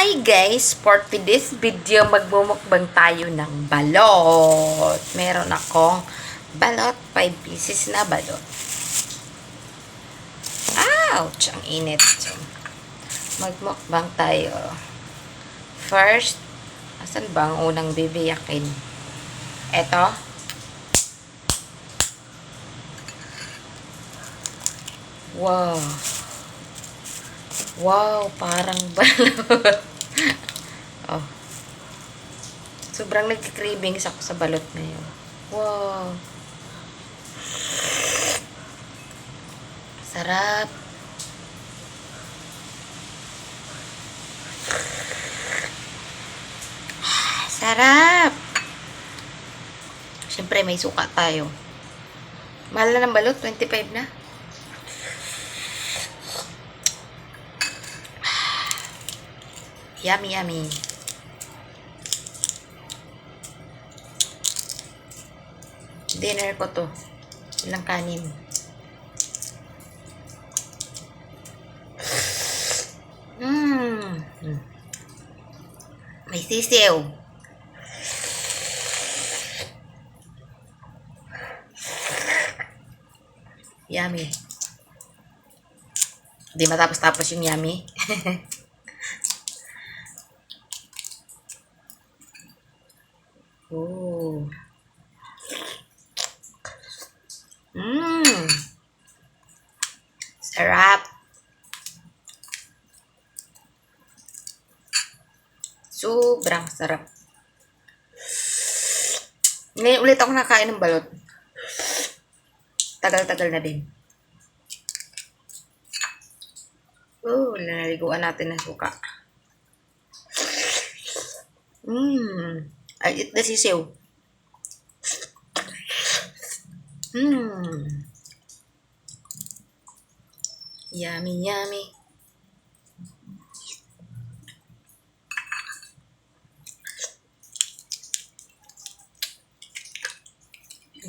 Hi guys! For today's video, magmumukbang tayo ng balot. Meron akong balot, 5 pieces na balot. Ouch! Ang init. So, magmukbang tayo. First, asan ba ang unang bibiyakin? Eto. Wow! Wow! Parang balot. Oh. Sobrang nagki-cravings ako sa balot ngayon. Wow. Sarap. Sarap. Siyempre may suka tayo. Mahal na ng balot, 25 na. Yummy, yummy. Dinner ko to. Ilang kanin. May sisiw. Yummy. Di matapos-tapos yung yummy. Oh. Sarap. Sobrang sarap. Ngayon ulit ako nakain ng balot. Tagal-tagal na din. Oh, naliguan natin ng suka. I eat the sisiw. Yummy, yummy.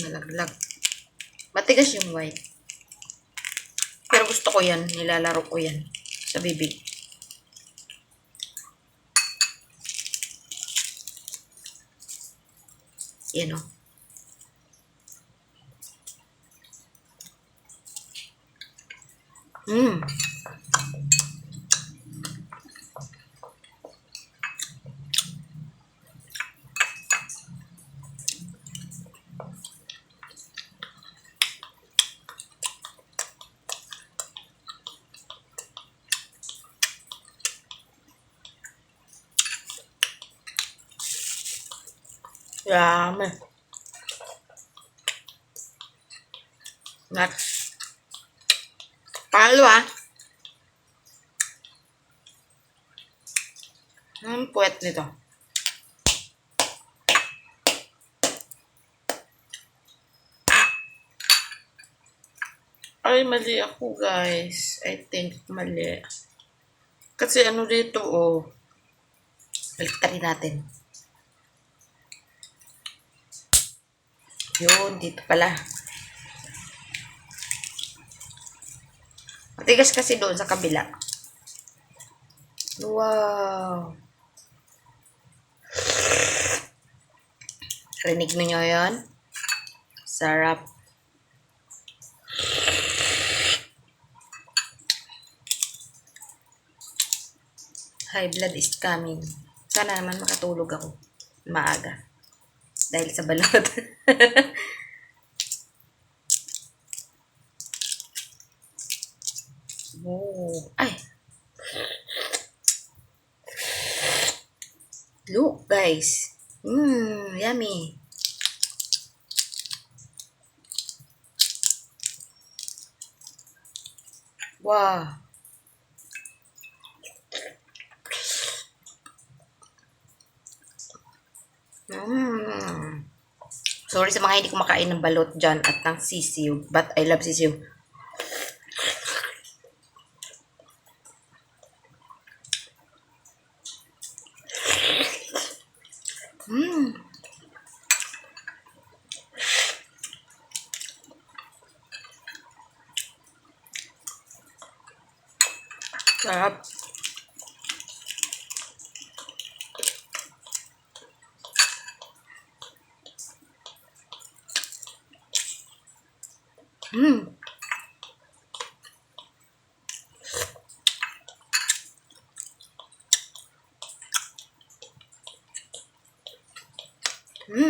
Malaglag. Matigas yung white. Pero gusto ko yan. Nilalaro ko yan sa bibig. Yan o. Yummy. Next. Pangalawa. Ang puwet nito. Ay, mali ako guys. I think mali. Kasi ano dito oh. Baliktarin natin. Yun, dito pala. Matigas kasi doon sa kabila. Wow. Rinig niyo yun? Sarap. High blood is coming. Sana naman makatulog ako. Maaga. Dahil sa balot. Oh. Ay. Look, guys. Yummy. Wow. Sorry sa mga hindi kumakain ng balot dyan at ng sisiw. But I love sisiw. Sarap. Mm.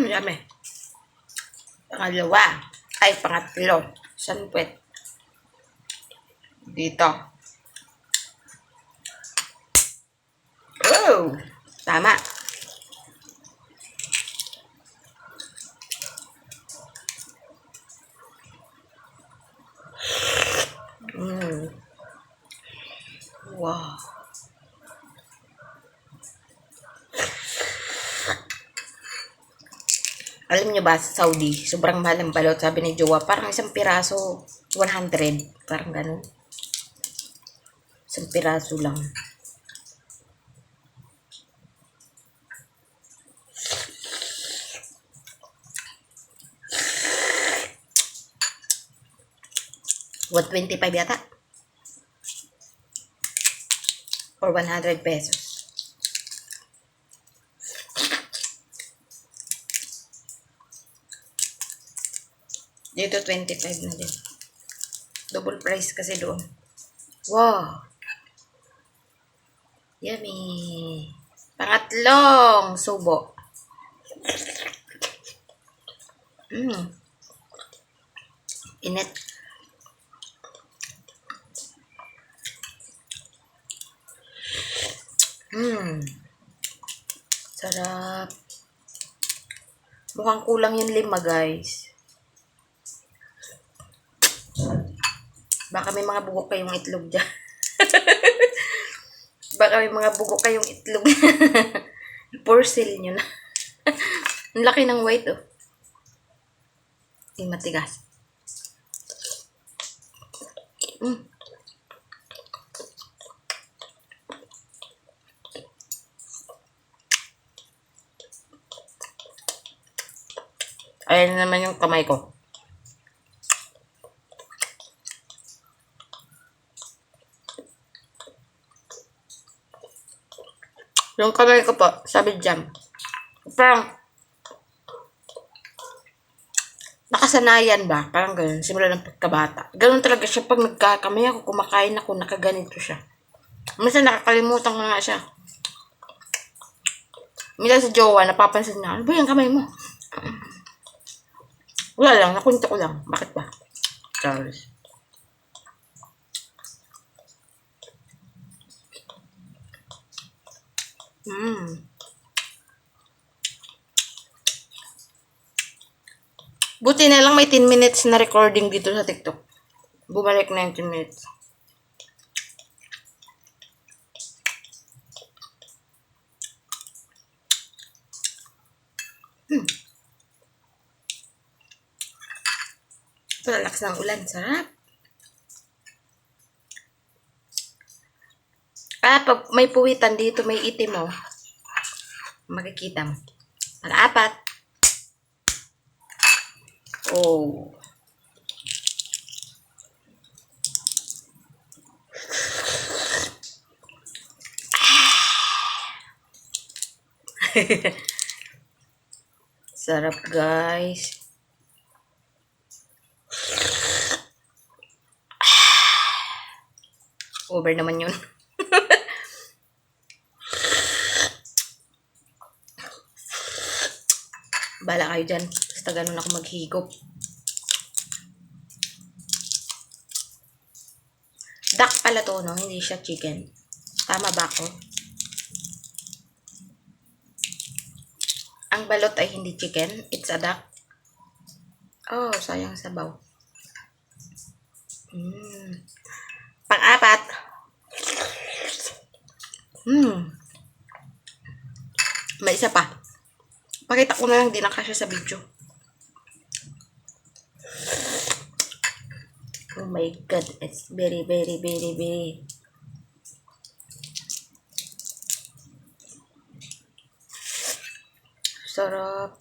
Yummy. Pangalawa. Ay, pangatlo. Saan puwet? Dito. Oh! Tama. Wow. Alam niyo ba, sa Saudi, sobrang mahal ng balot. Sabi ni Jowa, parang isang piraso, 100. Parang ganun. Isang piraso lang. $125 yata. Or 100 pesos. Dito 25 na din. Double price kasi doon. Wow! Yummy! Pangatlong subo. Init. Sarap. Mukhang kulang yung 5, guys. Baka may mga bugok kayong itlog dyan. Baka may mga bugok kayong itlog. Porcel nyo na. Ang laki ng white, oh. Hindi matigas. Ayan naman yung kamay ko. Yung kamay ko po, sabi jam. Parang, nakasanayan ba? Parang ganun, simula ng pagkabata. Ganun talaga siya, pag nagkakamay ako, kumakain ako, nakaganito siya. Minsan nakakalimutan ko nga siya. Minsan sa jowa, napapansin na, ano ba yung kamay mo? Wala lang, nakunta ko lang. Bakit ba? Charles. Buti na lang may 10 minutes na recording dito sa TikTok. Bumalik na yung 10 minutes. Relax ng ulan. Sarap. Pag may puwitan dito, may itim mo. Makikita mo. Pang-apat. Oh. Sarap, guys. Over naman yun. Bala kayo dyan. Basta ganun ako maghigop. Duck pala to, no? Hindi siya chicken. Tama ba ako? Ang balot ay hindi chicken. It's a duck. Oh, sayang sabaw. Pang-apat. May isa pa. Pakita ko na lang, di na kasya sa video. Oh my God, it's very, very, very, very. Sarap.